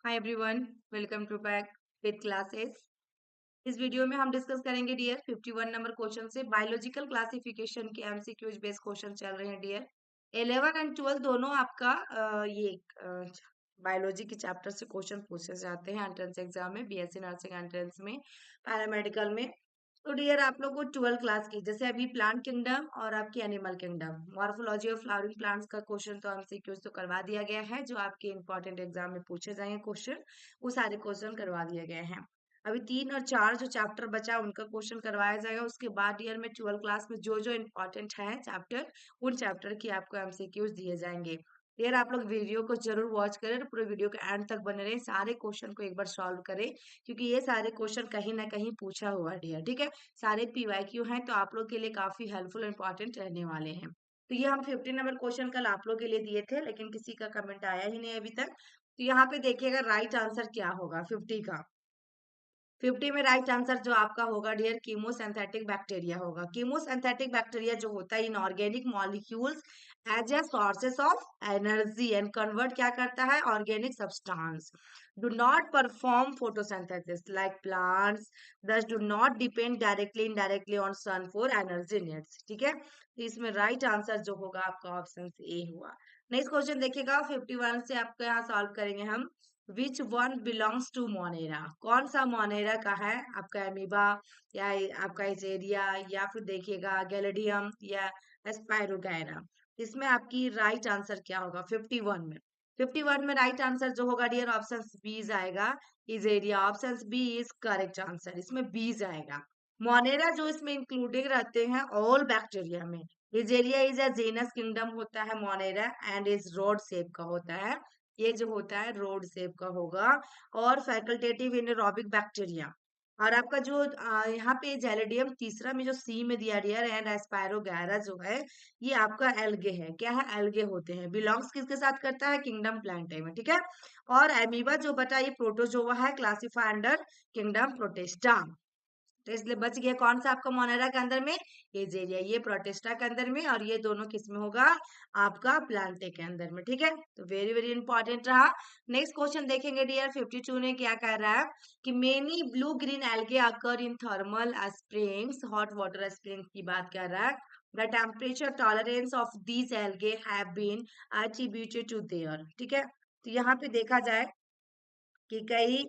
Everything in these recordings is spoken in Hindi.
Hi everyone, welcome to back with classes. इस वीडियो में हम डिस्कस करेंगे डियर 51 नंबर क्वेश्चन से बायोलॉजिकल क्लासिफिकेशन के एमसीक्यूज बेस्ड क्वेश्चन चल रहे हैं डियर। 11 एंड 12 दोनों आपका ये बायोलॉजी के चैप्टर से क्वेश्चन पूछे जाते हैं एंट्रेंस एग्जाम में, बीएससी नर्सिंग एंट्रेंस में, पैरामेडिकल में। तो डियर आप लोग को 12 क्लास की जैसे अभी प्लांट किंगडम और आपकी animal kingdom, morphology of flowering plants का क्वेश्चन तो एमसीक्यूज तो करवा दिया गया है, जो आपके इंपॉर्टेंट एग्जाम में पूछे जाएंगे क्वेश्चन, वो सारे क्वेश्चन करवा दिए गए हैं। अभी 3 और 4 जो चैप्टर बचा उनका क्वेश्चन करवाया जाएगा। उसके बाद ईयर में 12 क्लास में जो जो इम्पोर्टेंट है चैप्टर, उन चैप्टर की आपको एमसीक्यूज दिए जाएंगे। यार आप लोग वीडियो को जरूर वॉच करें और पूरे वीडियो के एंड तक बने रहे, सारे क्वेश्चन को एक बार सॉल्व करें, क्योंकि ये सारे क्वेश्चन कहीं ना कहीं पूछा हुआ है डियर। ठीक है, सारे पीवाईक्यू हैं, तो आप लोग के लिए काफी हेल्पफुल इंपॉर्टेंट रहने वाले हैं। तो ये हम 15 नंबर क्वेश्चन कल आप लोग के लिए दिए थे, लेकिन किसी का कमेंट आया ही नहीं अभी तक। तो यहाँ पे देखिएगा राइट आंसर क्या होगा 50 का। 50 में राइट आंसर जो आपका होगा डियर कीमोसिंथेटिक बैक्टीरिया होगा। कीमोसिंथेटिक बैक्टीरिया जो होता है inorganic molecules as a sources of energy and convert क्या करता है organic substance. Do not perform photosynthesis like plants, thus do not depend directly indirectly on sun for energy needs। ठीक है, तो इसमें राइट आंसर जो होगा आपका ऑप्शन ए हुआ। नेक्स्ट क्वेश्चन देखिएगा 51 से आपका यहाँ सॉल्व करेंगे हम। Which one belongs to Monera, कौन सा मोनेरा का है आपका एमीबा या आपका इजेरिया या फिर देखिएगा गैलेडियम या एस्पायरोगैरा। इसमें आपकी राइट आंसर क्या होगा 51 में। 51 में राइट आंसर जो होगा डियर ऑप्शन बी आएगा, इजेरिया। Option B is correct answer, इसमें बी आएगा। मोनेरा जो इसमें इंक्लूडेड रहते हैं ऑल बैक्टीरिया में। इजेरिया इज अ जेनस किंगडम होता है Monera and is rod shape का होता है, ये जो होता है रोड शेप का होगा। और फैकल्टेटिव एनारोबिक बैक्टीरिया। और आपका जो यहाँ पे जेलेडियम तीसरा में जो सी में दिया गया है एंड एस्पायरोगैरा जो है, ये आपका एल्गे है। क्या है, एल्गे होते हैं। बिलोंग्स किसके साथ करता है, किंगडम प्लांटे में। ठीक है, और एमीबा जो बता ये प्रोटोजोआ है, क्लासिफाई अंडर किंगडम प्रोटिस्टा। तो इसलिए बच गया कौन सा आपका मोनेरा के अंदर में, एजेरिया, ये प्रोटिस्टा के अंदर में, और ये दोनों किस में होगा आपका प्लांटे के अंदर में। ठीक है, तो वेरी वेरी इंपॉर्टेंट रहा। नेक्स्ट क्वेश्चन देखेंगे डियर 52 ने क्या कह रहा है कि many blue green algae occur in thermal springs, hot water springs की बात कर रहा है। The temperature tolerance of these algae have been attributed to their. ठीक है, तो यहाँ पे देखा जाए कि कई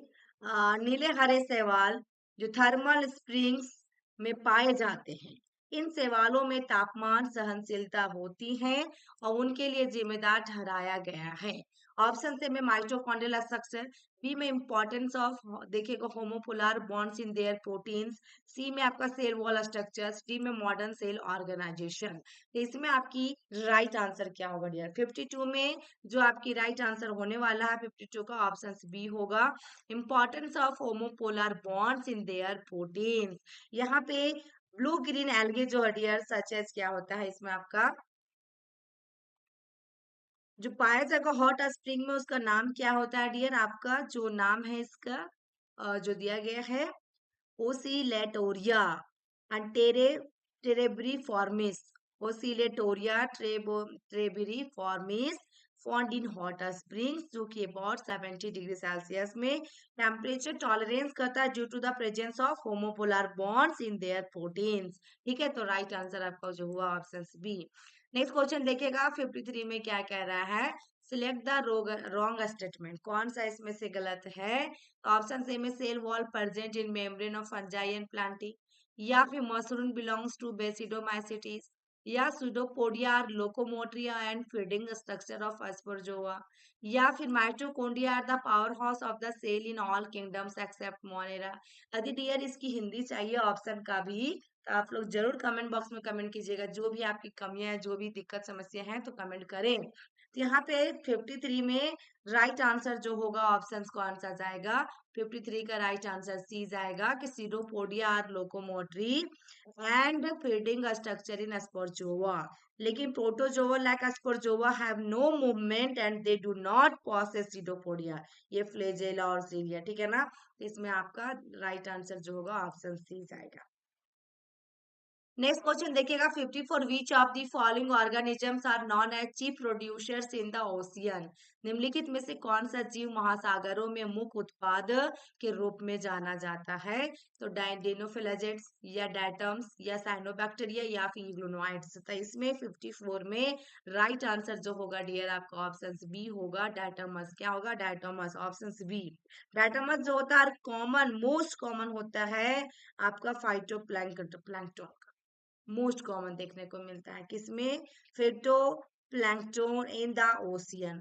नीले हरे शैवाल जो थर्मल स्प्रिंग्स में पाए जाते हैं, इन शैवालों में तापमान सहनशीलता होती है और उनके लिए जिम्मेदार ठहराया गया है। ऑप्शन से में माइटोकॉन्ड्रियल स्ट्रक्चर, बी में इंपॉर्टेंस ऑफ देखिएगा homopolar bonds in their proteins, C में आपका सेल वॉल स्ट्रक्चर्स, डी में मॉडर्न सेल ऑर्गेनाइजेशन। तो इसमें आपकी राइट आंसर क्या होगा डियर 52 में, जो आपकी राइट आंसर होने वाला है 52 का ऑप्शन बी होगा, importance of homopolar bonds in their proteins. यहाँ पे ब्लू ग्रीन एल्गे जो है डियर सच एज क्या होता है इसमें आपका जो पाया जाएगा हॉट स्प्रिंग में, उसका नाम क्या होता है डियर, आपका जो नाम है इसका जो दिया गया है ओसिलेटोरिया अंटेरे टेरेब्री फॉर्मिस। ओसिलेटोरिया ट्रेबरी फॉर्मिस फाउंड इन हॉट स्प्रिंग्स, जो कि अबाउट 70 डिग्री सेल्सियस में टेम्परेचर टॉलरेंस करता है due to the presence of homopolar bonds in their proteins. ठीक है, तो राइट आंसर आपका जो हुआ ऑप्शन बी। नेक्स्ट क्वेश्चन देखेगा 53 में क्या कह रहा है, सिलेक्ट द रॉन्ग स्टेटमेंट, कौन सा इसमें से गलत है। ऑप्शन ए में cell wall present in membrane of fungi and plantae, या फिर मशरूम बिलोंग्स टू बेसिडोमाइसिटीज, या pseudopodia are locomotory and feeding structure of sporozoa, या फिर mitochondria are the power house of the cell in all kingdoms except Monera. यदि डियर इसकी हिंदी चाहिए ऑप्शन का भी, तो आप लोग जरूर कमेंट बॉक्स में कमेंट कीजिएगा, जो भी आपकी कमियां हैं, जो भी दिक्कत समस्या है तो कमेंट करें। तो यहाँ पे 53 में राइट आंसर जो होगा ऑप्शंस कौन सा जाएगा, 53 का राइट आंसर सी जाएगा कि pseudopodia are locomotory and feeding structure in sporozoa, लेकिन protozoa like sporozoa have no movement and they do not possess pseudopodia, ये फ्लेजेला और सीलिया। ठीक है ना, तो इसमें आपका राइट आंसर जो होगा ऑप्शन सी जाएगा। नेक्स्ट क्वेश्चन देखिएगा 54 which of the following organisms are known as chief producers in the ocean. निम्नलिखित में से कौन सा जीव महासागरों में मुख्य उत्पाद के रूप में जाना जाता है? तो डाइनोफिलेजेट्स या डायटम्स या साइनोबैक्टीरिया या फिर इग्लोनोइड्स। तो इसमें 54 में राइट आंसर जो होगा डियर आपका ऑप्शन बी होगा, डायटमस। क्या होगा? डायटमस, ऑप्शन बी। डायटमस जो होता है कॉमन, मोस्ट कॉमन होता है आपका फाइटोप्लैंक्टन, मोस्ट कॉमन देखने को मिलता है किसमें? Phytoplankton in the ocean.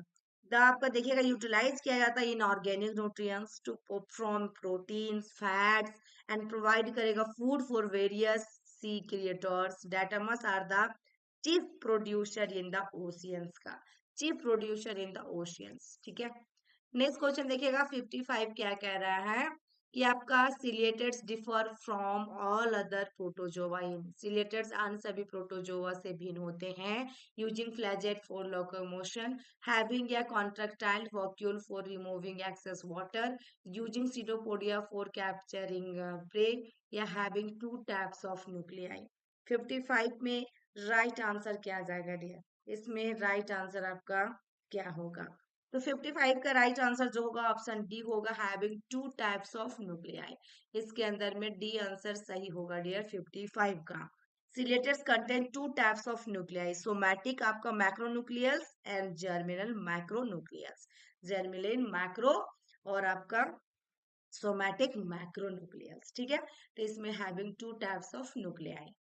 The आपका देखिएगा यूटिलाइज किया जाता है inorganic nutrients to from proteins fats and provide करेगा food for various sea creatures. Diatoms are the chief producer in the oceans का, chief producer in the oceans. ठीक है, नेक्स्ट क्वेश्चन देखिएगा 55 क्या कह रहा है कि आपका ciliates differ from all other protozoa in. Ciliates अन्य सभी प्रोटोजोआ से भिन्न होते हैं using flagella for locomotion, having या contractile vacuole for removing excess water, using pseudopodia for capturing prey, या having two types of nuclei. 55 में राइट आंसर क्या आ जाएगा डियर? इसमें राइट आंसर आपका क्या होगा? तो 55 का राइट आंसर जो होगा ऑप्शन डी होगा, having two types of nuclei. इसके अंदर में डी आंसर सही होगा डियर 55 का। Ciliates contain two types of nuclei, somatic आपका macronucleus and germinal macronucleus. Germinal macro और आपका सोमैटिक मैक्रोन्यूक्लियस। ठीक है, तो इसमें having two types of nuclei.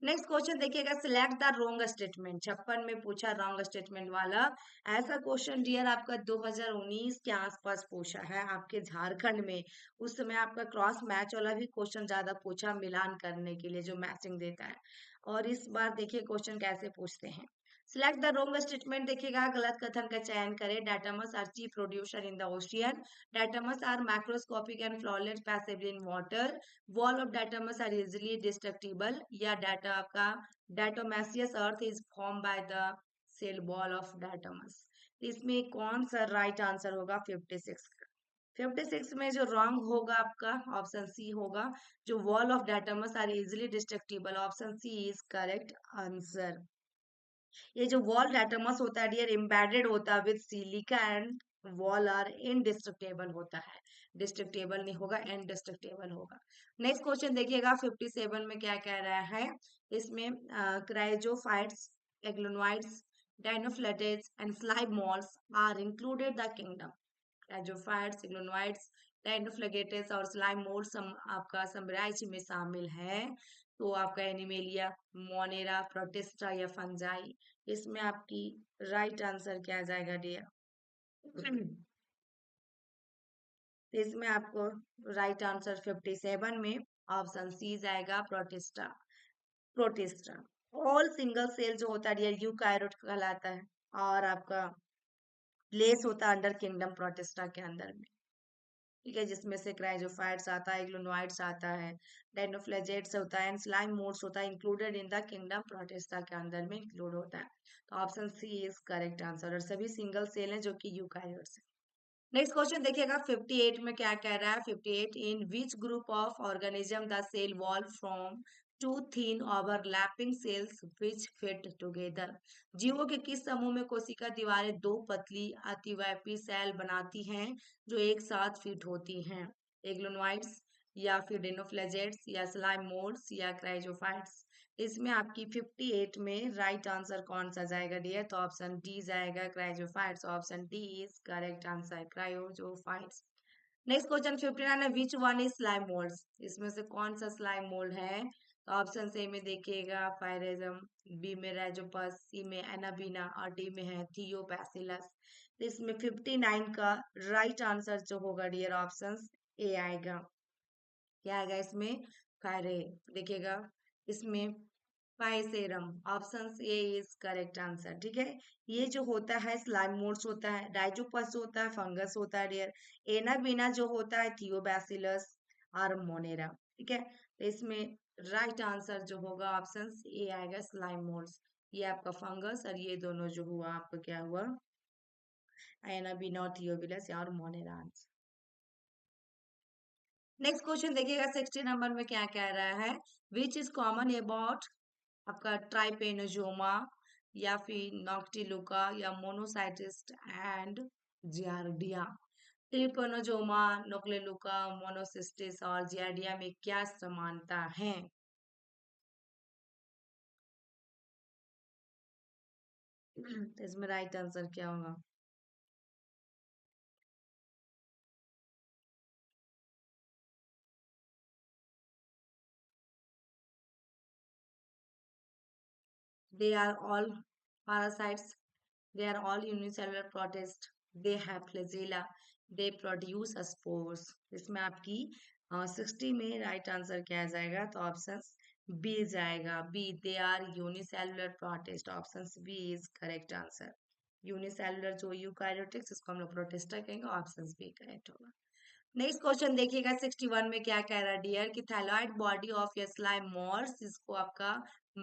Next question देखिएगा, सिलेक्ट द रॉन्ग स्टेटमेंट। 56 में पूछा रॉन्ग स्टेटमेंट वाला। ऐसा क्वेश्चन डियर आपका 2019 के आसपास पूछा है आपके झारखंड में। उस समय आपका क्रॉस मैच वाला भी क्वेश्चन ज्यादा पूछा, मिलान करने के लिए जो मैचिंग देता है। और इस बार देखिए क्वेश्चन कैसे पूछते हैं। सिलेक्ट द रॉन्ग स्टेटमेंट देखिएगा, गलत कथन का चयन करें। Diatoms are chief producer in the ocean. Diatoms are macroscopic and float passive in water. Wall of diatoms are easily destructible. या डाटा आपका diatomaceous earth is form by the cell wall of diatoms. इसमें कौन सा राइट आंसर होगा? 56 का। 56 में जो रॉन्ग होगा आपका ऑप्शन सी होगा, जो wall of diatoms are easily destructible. Option C is correct answer. ये जो वॉल डायटमस होता है डियर एम्बेडेड होता है with silica and wall are indestructible होता है। डिस्ट्रक्टेबल नहीं होगा, इनडिस्ट्रक्टेबल होगा। नेक्स्ट क्वेश्चन देखिएगा 57 में क्या कह रहा है। इसमें chrysophytes, euglenoids, dinoflagellates and slime moulds are included the kingdom. Chrysophytes, euglenoids, dinoflagellates और स्लाइम मोल्ड आपका साम्राज्य में शामिल है। तो आपका एनिमेलिया, मोनेरा, प्रोटिस्टा या फंजाई। इसमें आपकी राइट आंसर क्या आ जाएगा डियर? इसमें आपको राइट आंसर 57 में ऑप्शन सी जाएगा, Protista. Protista all single cell जो होता है डियर यूकारियोट कहलाता है। और आपका प्लेस होता है अंडर किंगडम प्रोटिस्टा के अंदर में। ठीक है, जिसमें से क्राइजोफाइट्स आता है, ग्लूनोइड्स आता है, डाइनोफ्लेजेट्स होता है, स्लाइम मोड्स होता है, included in the kingdom Protista के अंदर में इंक्लूड होता है। तो option C is correct answer, और सभी सिंगल सेल हैं जो कि यूकारियोट्स हैं। नेक्स्ट क्वेश्चन देखिएगा 58 में क्या कह रहा है। 58 in which group of organism the cell wall from two thin overlapping cells which fit together. जीवों के किस समूह में कोशिका दीवारें दो पतली अतिव्यापी सेल बनाती हैं जो एक साथ फिट होती हैं? एग्लोनोइड्स या फिर डिनोफ्लेजेट्स या स्लाइम मोल्ड्स या क्राइजोफाइट्स। इसमें आपकी 58 में राइट आंसर कौन सा जाएगा डियर? तो ऑप्शन डी जाएगा, chrysophytes. Option D is correct answer, chrysophytes. Next question 59 है, which one is slime moulds. इसमें से कौन सा स्लाइम मोल्ड है? तो ऑप्शन ए में देखिएगा फायरेजम, बी में रेजोपस, सी में एनाबीना और डी में है थियोबैसिलस। इसमें 59 का राइट आंसर जो होगा डियर ऑप्शन ए आएगा। क्या आएगा इसमें? फायरे, देखिएगा इसमें Physarum. Option A is correct answer. ठीक है, ये जो होता है स्लाइम मोड्स होता है, डाइजोपस होता है फंगस होता है डियर, एनाबीना जो होता है थियोबैसिलस और मोनेरा। ठीक है, तो इसमें राइट आंसर जो होगा ऑप्शन ए आएगा, स्लाइम मोड्स। ये आपका फंगस और ये दोनों जो हुआ आपका क्या हुआ? एनाबीना, थियोबिलस और मोनेरा। नेक्स्ट क्वेश्चन देखिएगा 60 नंबर में क्या कह रहा है, विच इज कॉमन अबाउट आपका ट्राइपेनोजोमा या फिर नॉक्टिलुका या मोनोसाइटिस्ट एंड जियार्डिया। ट्रिपेनोजोमा, नोक्टिलुका, मोनोसिस्टिस और जियार्डिया में क्या समानता है? तो इसमें राइट आंसर क्या होगा? They are all parasites. They are all unicellular protists. They have flagella. They produce spores. इसमें आपकी 60 में राइट आंसर क्या आ जाएगा? तो ऑप्शन बी जाएगा। B, they are unicellular protist. Option B is correct answer. Unicellular जो यूकैरियोटिक्स, इसको हम लोग प्रोटिस्टा कहेंगे। ऑप्शन बी करेक्ट होगा। नेक्स्ट क्वेश्चन देखिएगा 61 में क्या कह रहा है डियर कि thalloid body of a slime mould, इसको आपका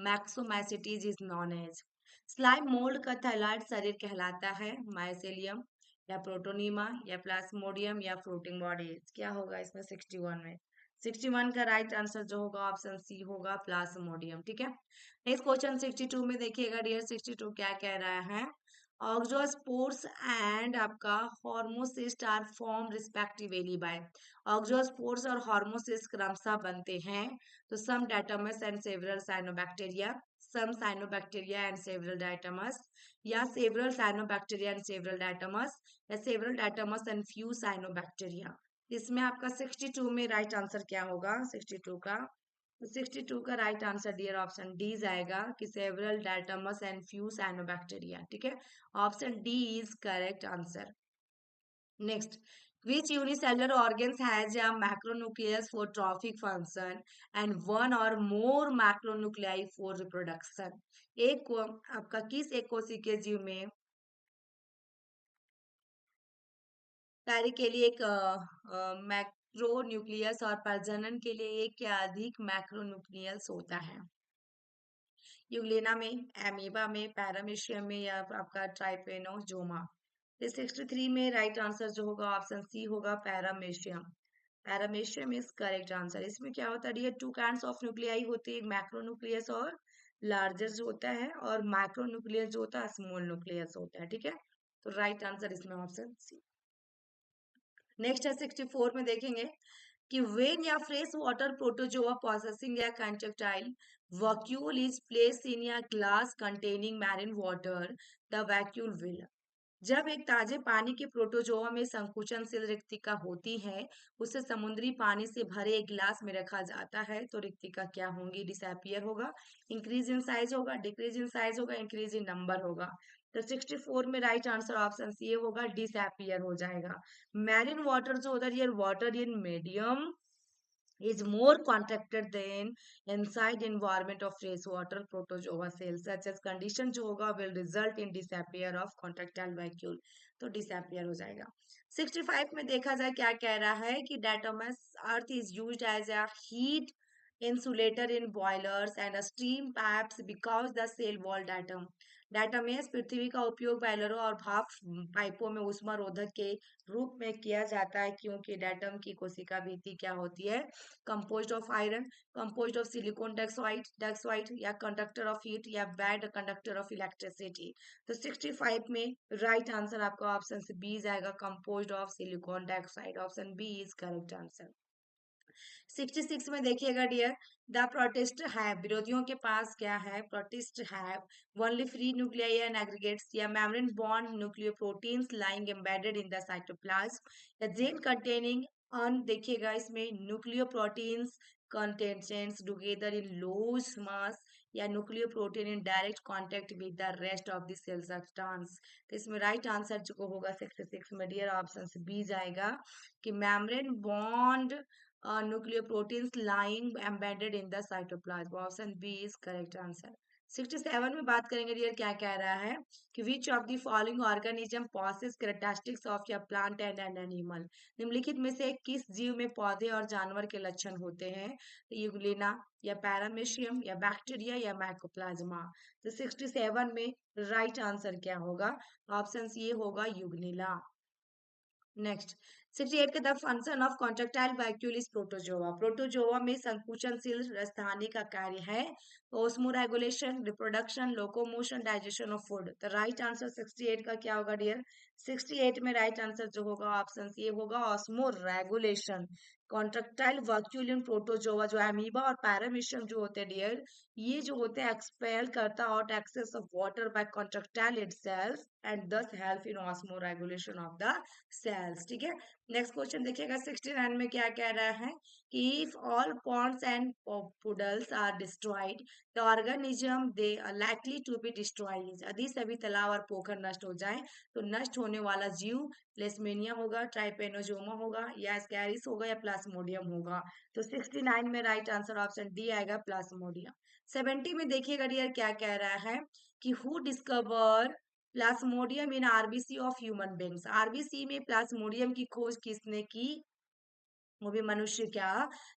myxomycetes is known as. Slime mould का थैलॉइड शरीर कहलाता है माइसेलियम या प्रोटोनीमा या प्लाज्मोडियम या फ्रूटिंग बॉडी। क्या होगा इसमें 61 में? 61 का राइट आंसर जो होगा ऑप्शन सी होगा, प्लाज्मोडियम। ठीक है। नेक्स्ट क्वेश्चन 62 में देखिएगा डियर 62 क्या कह रहा है, ऑक्सोस्पोर्स एंड आपका hormocysts are form respectively by. Auxospores और हॉर्मोसिस्ट क्रमशः बनते हैं तो some diatoms and several cyanobacteria, some cyanobacteria and several diatoms, या several cyanobacteria and several diatoms, या several diatoms and few cyanobacteria. इसमें आपका 62 में राइट आंसर क्या होगा? 62 का 62 का right answer dear option D जाएगा कि several diatoms and few cyanobacteria. ठीक है, option D is correct answer. Next, which unicellular organs has a macronucleus for trophic function and one or more macronuclei for reproduction? एक आपका किस एक कोशिकीय जीव में कार्य के लिए एक मैक्रोन्यूक्लियस और प्रजनन के लिए एक या अधिक मैक्रोन्यूक्लियस होता है? यूग्लेना में, एमीबा में, पैरामीशियम में, या आपका ट्राइपेनोजोमा। 63 में राइट आंसर जो होगा ऑप्शन सी होगा, paramecium. Paramecium is correct answer. इसमें क्या होता है, ये टू काइंड्स ऑफ न्यूक्लियाई होती है, मैक्रोन्यूक्लियस और लार्जर जो होता है, और माइक्रोन्यूक्लियस जो होता है स्मॉल न्यूक्लियस होता है। ठीक है, तो राइट आंसर इसमें ऑप्शन सी। नेक्स्ट है 64 में देखेंगे कि वेन या फ्रेश वाटर प्रोटोजोआ प्रोसेसिंग या कंजक्टाइल वैक्यूल इज प्लेस इन या glass containing marine water, the vacuole will. जब एक ताजे पानी के प्रोटोजोआ में संकुचनशील रिक्तिका होती है, उसे समुद्री पानी से भरे एक गिलास में रखा जाता है, तो रिक्तिका क्या होंगी? डिसअपियर होगा, इंक्रीज इन साइज होगा, डिक्रीज इन साइज होगा, इंक्रीज इन नंबर होगा। तो 64 में राइट आंसर ऑप्शन सी होगा, डिसअपियर हो जाएगा। मैरिन वाटर जो होता है, ये water in medium is more contracted than inside environment of fresh water protozoa cells, such as condition जो होगा will result in disappear of contractile vacuole, तो disappear हो जाएगा। 65 में देखा जाए क्या कह रहा है कि datamase earth is used as a heat insulator in boilers and steam pipes because the cell wall डाटामेस पृथ्वी का उपयोग बॉयलरों और भाप पाइपों में ऊष्मारोधक के रूप में किया जाता है, क्योंकि डाटम की कोशिका भित्ति क्या होती है? composed of iron, composed of silicon dioxide या conductor of heat या bad conductor of electricity। तो 65 में राइट आंसर आपका ऑप्शन बी जाएगा, composed of silicon dioxide। Option B is correct answer. 66 में देखिएगा डियर, द प्रोटिस्ट है, विरोधियों के पास क्या है? प्रोटिस्ट है only free nuclei and aggregates या membrane bound nucleoproteins lying embedded in the cytoplasm या जेन कंटेनिंग अन, देखिएगा इसमें nucleoproteins contents together in loose mass या nucleoprotein in direct contact with the rest of the cell substance. तो इसमें राइट आंसर जो होगा 66 में डियर ऑप्शन बी जाएगा कि membrane bound nucleoproteins lying embedded in the cytoplasm। Option B is correct answer. 67 में बात करेंगे डियर, क्या कह रहा है कि विच of the following organism possesses characteristics of या प्लांट एंड एन एनिमल। निम्नलिखित में से किस जीव में पौधे और जानवर के लक्षण होते हैं? यूग्लिना या पैरामीशियम या बैक्टीरिया या माइकोप्लाज्मा। तो 67 में राइट आंसर क्या होगा? ऑप्शन ये होगा यूग्लिना। नेक्स्ट 68 का the function of contractile vacuole is protozoa. Protozoa में संकुचनशील राजधानी का कार्य है osmoregulation, reproduction, locomotion, digestion of food. तो राइट आंसर 68 का क्या होगा डियर? 68 में राइट आंसर जो होगा ऑप्शन ए होगा ऑस्मोरेगुलेशन। कॉन्ट्रेक्टाइल वैक्यूल इन प्रोटोजोआ जो अमीबा और पैरामीशियम जो होते हैं डियर, ये जो होते हैं एक्सपेल करता out excess of water by contractile itself and this help in osmoregulation of the cells. ठीक है, नेक्स्ट क्वेश्चन देखिएगा 69 में क्या कह रहा है कि if all ponds and puddles are destroyed the organism they are likely to be destroyed. यदि सभी तालाब और पोखर नष्ट हो जाएं तो नष्ट होने वाला जीव लेसमेनिया होगा, ट्राइपेनोजोमा होगा, या स्कैरिस होगा, या प्लाज्मोडियम होगा। तो 69 में राइट आंसर ऑप्शन डी आएगा, प्लाज्मोडियम। 70 में देखिएगा डियर क्या कह रहा है कि who discover Plasmodium in RBC of human beings. RBC में प्लाज्मोडियम की खोज किसने की? वो भी मनुष्य क्या?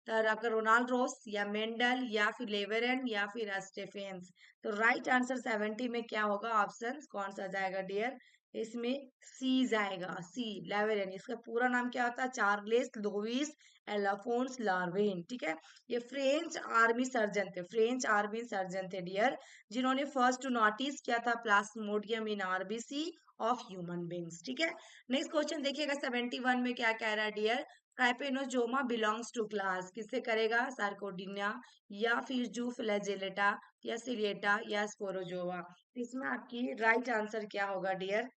तो आपका रोनाल्ड रोस, या मेंडल, या फिर लेवेरन, या फिर स्टेफेंस। तो राइट आंसर 70 में क्या होगा? ऑप्शन कौन सा जाएगा डियर? इसमें सी जाएगा, सी लेवेरन। इसका पूरा नाम क्या होता है? Charles Louis Alphonse Laveran. ठीक है, ये फ्रेंच आर्मी सर्जन थे, फ्रेंच आर्मी सर्जन थे डियर, जिन्होंने फर्स्ट टू नोटिस किया था plasmodium in RBC of human beings. ठीक है, नेक्स्ट क्वेश्चन देखिएगा 71 में क्या कह रहा है डियर? ट्राइपेनोजोमा बिलोंग्स टू क्लास किससे करेगा? सार्कोडिनिया, या फिर जू फ्लैजेलेटा, या सिलिएटा, या स्पोरोजोआ। इसमें आपकी राइट आंसर क्या होगा डियर?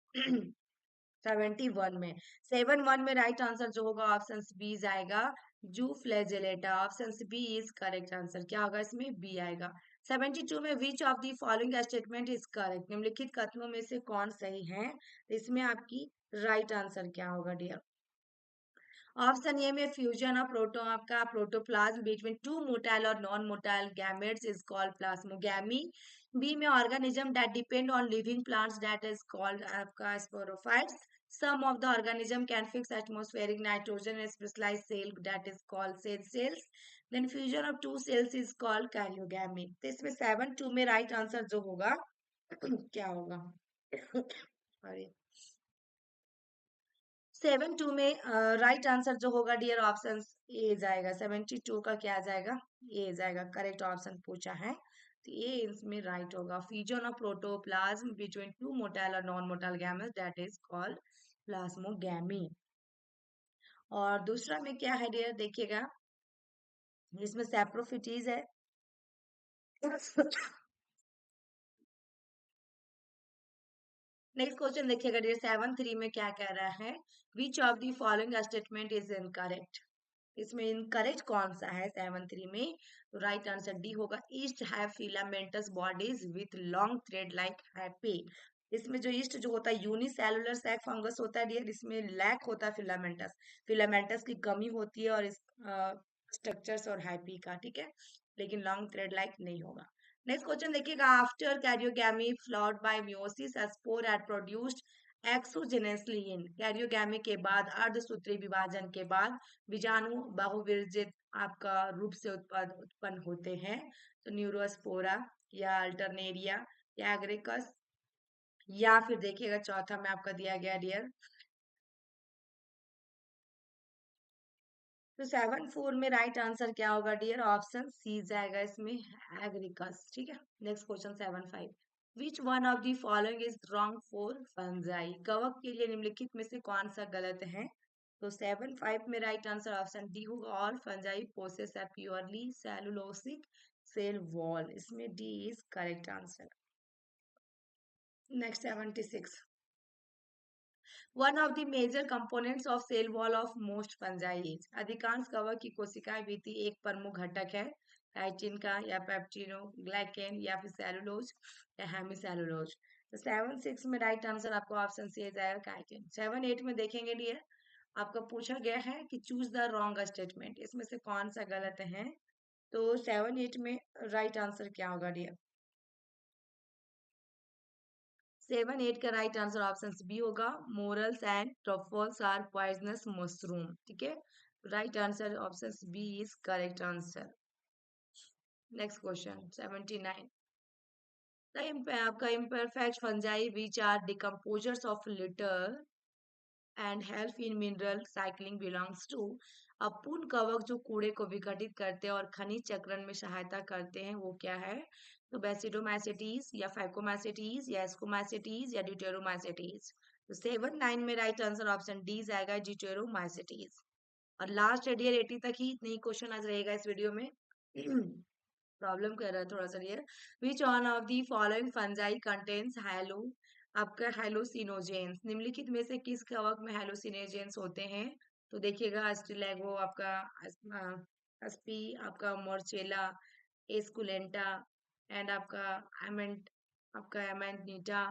71 में, 71 में राइट आंसर जो होगा ऑप्शन बी आएगा, zoo flagellata. Option B is correct answer. क्या होगा इसमें? बी आएगा। 72 में which of the following statement is correct? निम्नलिखित कथनों में से कौन सही है? इसमें आपकी राइट आंसर क्या होगा डियर? ऑप्शन ए में फ्यूजन ऑफ प्रोटो आपका प्रोटोप्लाज्म बिटवीन टू मोटाइल और non motile gametes is called plasmogamy. B में organism that depend on living plants that is called आपका sporophytes. Some of the organism can fix atmospheric nitrogen in specialized cell that is called cell cells. Then fusion of two cells is called karyogamy. तो इसमें 7 2 में राइट आंसर जो होगा क्या होगा? सॉरी, 72 में राइट आंसर जो होगा डियर ऑप्शन ए जाएगा। 72 का क्या जाएगा? ए जाएगा, करेक्ट ऑप्शन पूछा है तो ये इसमें राइट होगा। Fusion of protoplasm between two motile और non motile gametes that is called plasmogamy. और दूसरा में क्या है डियर? देखिएगा इसमें सैप्रोफिटीज है। नेक्स्ट क्वेश्चन देखिएगा डियर 73 में क्या कह रहा है? विच of the following statement is incorrect? इसमें इनकरेक्ट कौन सा है 73 में? तो राइट आंसर डी होगा, east have filamentous bodies with long thread like happy. इसमें जो ईस्ट जो होता है यूनिसेलुलर सैक फंगस होता है डियर, इसमें लैक होता है फिलामेंटस, फिलामेंटस की कमी होती है और इस स्ट्रक्चर्स और हैप्पी का। ठीक है, लेकिन लॉन्ग थ्रेड लाइक नहीं होगा। नेक्स्ट क्वेश्चन देखिएगा after karyogamy followed by meiosis a spore had produced exogenously in. Karyogamy के बाद अर्धसूत्री विभाजन के बाद बीजाणु बहुविरजित आपका रूप से उत्पन्न होते हैं। तो न्यूरोस्पोरा, या अल्टरनेरिया, या एग्रेकस, या फिर देखिएगा चौथा में आपका दिया गया डियर। तो 74 में राइट आंसर क्या होगा डियर? ऑप्शन सी जाएगा इसमें, एग्रिकस। ठीक है, next question 75, which one of the following is wrong for fungi? कवक के लिए निम्नलिखित में से कौन सा गलत है? तो 75 में राइट आंसर ऑप्शन डी होगा, all fungi possess a purely cellulosic cell wall. इसमें D is correct answer. Next 76, one of the major components of cell wall of most fungi is. अधिकांश कवक की कोशिकाएं भित्ति एक प्रमुख घटक है काइटिन का, या पेप्टिनो ग्लाइकेन, या फिर सेलुलोज, या हेमिसेलुलोज। तो 76 में राइट आंसर आपको ऑप्शन सी जाएगा, काइटिन। 78 में देखेंगे डियर, आपका पूछा गया है कि चूज द रॉन्ग स्टेटमेंट, इसमें से कौन सा गलत है? तो 78 में राइट आंसर क्या होगा डियर? 7 8 का राइट आंसर ऑप्शन बी होगा, morels and truffles are poisonous mushroom. ठीक है, right answer option B is correct answer. Next question 79, आपका imperfect fungi which are decomposers of litter and help in mineral cycling belongs to. अब पूर्ण कवक जो कूड़े को विघटित करते हैं और खनिज चक्रण में सहायता करते हैं वो क्या है? तो बेसिडोमाइसेटीज या फाइकोमाइसेटीज या एस्कोमाइसेटीज या ड्यूटेरोमाइसेटीज। तो 7-9 में राइट आंसर ऑप्शन डी जाएगा, ड्यूटेरोमाइसेटीज। और लास्ट है डियर 80 तक ही नहीं क्वेश्चन आज रहेगा इस वीडियो में। प्रॉब्लम कर रहा है थोड़ा सा dear. Which one of the following fungi contains हाइलो, आपका हाइलोसिनोजेंस, निम्नलिखित में से किस कवक में हाइलोसिनोजेंस होते हैं? तो देखिएगा स्टिलैगो, आपका अस्पी, आपका मोर्चेला, एस्कुलेंटा एंड आपका एमेंटिटा,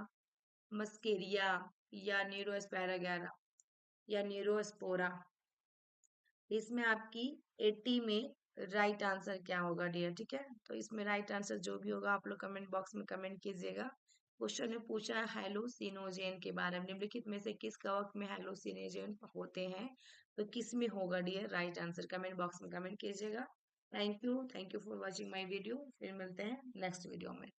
मस्केरिया या न्यूरोस्पेरागैरा या न्यूरोस्पोरा। इसमें आपकी 80 में राइट आंसर क्या होगा डियर? ठीक है, तो इसमें राइट आंसर जो भी होगा आप लोग कमेंट बॉक्स में कमेंट कीजिएगा। क्वेश्चन में पूछा है हाइलोसिनोजेन के बारे में, निम्नलिखित में से किस कवक में हाइलोसिनोजेन होते हैं? तो किस में होगा dear right answer? Comment box में कमेंट कीजिएगा। Thank you for watching my video. फिर मिलते हैं नेक्स्ट वीडियो में।